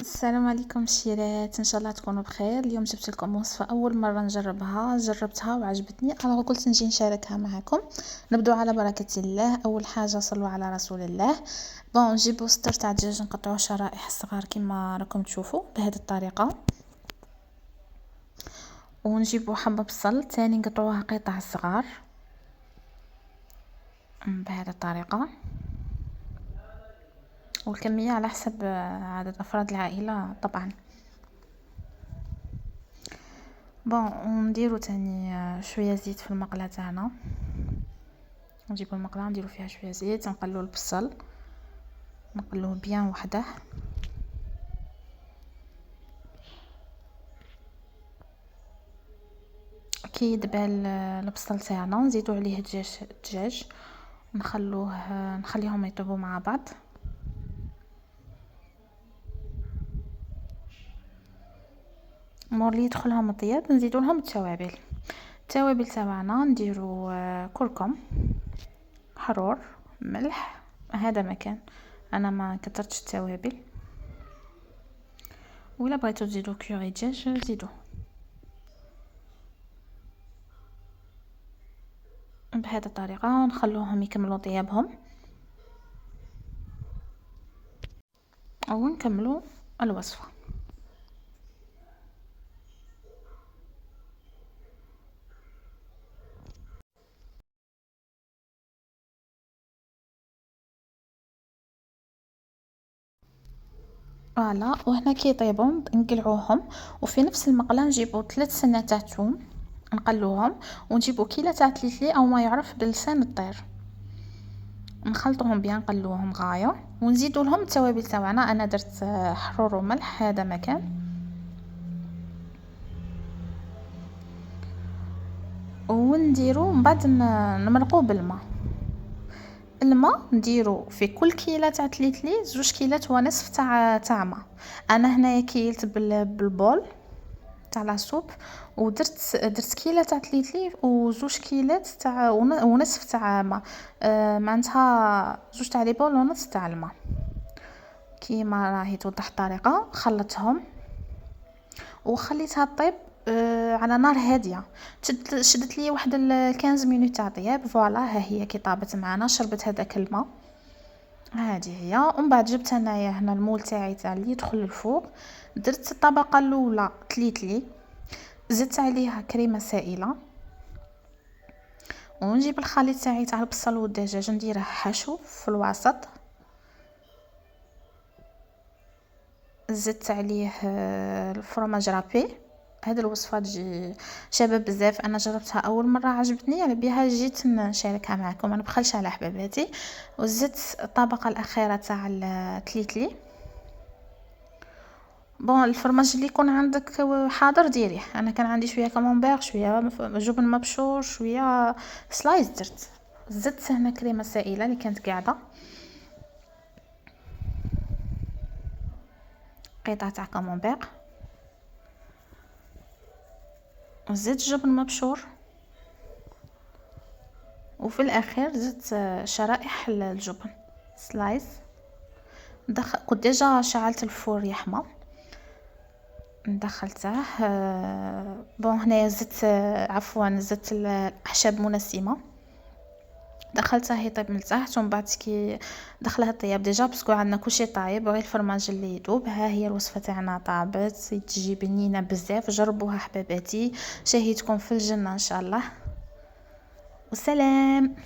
السلام عليكم شيرات، ان شاء الله تكونوا بخير. اليوم جبت لكم وصفه اول مره نجربها، جربتها وعجبتني، انا قلت نجي نشاركها معكم. نبدو على بركه الله. اول حاجه صلوا على رسول الله. نجيبوا صدر تاع دجاج نقطعوه شرائح صغار كما راكم تشوفوا بهذه الطريقه، ونجيبوا حبه بصل ثاني نقطعوها قطع صغار بهذه الطريقه، والكميه على حسب عدد افراد العائله طبعا. ونديرو تاني شويه زيت في المقله تاعنا، نجيبو المقله نديرو فيها شويه زيت، نقلو البصل نقلوه بيان وحده، كي يدبل البصل تاعنا نزيدو عليه الدجاج نخليهم يطيبوا مع بعض. مور لي يدخلهم الطياب نزيدو لهم التوابل تاعنا، نديرو كركم، حرور، ملح، هذا مكان انا ما كترتش التوابل، ولا بغيتو تزيدو كيوري دجاج زيدو بهذه الطريقه، نخلوهم يكملوا طيابهم ونكملوا الوصفه. فوالا، وهنا كي يطيبوا نقلعوهم، وفي نفس المقله نجيبوا 3 سنات تاع ثوم نقلوهم، ونجيبوا كيله تاع تليتلي او ما يعرف بلسان الطير، نخلطوهم بيان نقلوهم غايه، ونزيدوا لهم التوابل تاعنا. انا درت حرور وملح هذا مكان، ونديروا من بعد نمرقوه بالماء. الماء نديرو في كل كيله تاع تليتلي 2 كيلات ونصف تاع ماء. انا هنايا كيلت بالبول تاع لاصوب، درت كيله تاع تليتلي وزوج كيلات تاع ونصف تاع ماء، معناتها زوج تاع لي بول ونص تاع الماء. كيما راهي توضح الطريقه، خلطتهم وخليتها طيب على نار هاديه. شدت لي واحد 15 مينوت تاع طياب. فوالا ها هي كي طابت معنا شربت هذاك الماء، هذه هي. ومن بعد جبت انايا هنا المول تاعي تاع اللي يدخل للفوق، درت الطبقه الاولى تليتلي، زدت عليها كريمه سائله، ونجيب الخليط تاعي تاع البصل والدجاج نديره حشو في الوسط، زدت عليه الفرماج رابي. هذه الوصفه تجي شابه بزاف، انا جربتها اول مره عجبتني، على بها جيت نشاركها معكم، انا بخلش على حباباتي. وزدت الطبقه الاخيره تاع التليتلي. الفرماج اللي يكون عندك حاضر ديريه، انا كان عندي شويه كامونبير، شويه جبن مبشور، شويه سلايس درت. زدت هنا كريمه سائله اللي كانت قاعده، قطعه تاع كامونبير، وزدت جبن مبشور، وفي الاخير زدت شرائح الجبن سلايس. كنت ديجا شعلت الفور يحمى، دخلته. هنايا زدت عفوا زدت الاعشاب منسمه، دخلتها يطيب ملتاح. ومن بعد كي دخلها الطياب ديجا باسكو عندنا كلشي طايب، غير الفرماج اللي يذوب. ها هي الوصفه تاعنا طابت، تجي بنينه بزاف، جربوها حباباتي، شهيتكم في الجنه ان شاء الله، والسلام.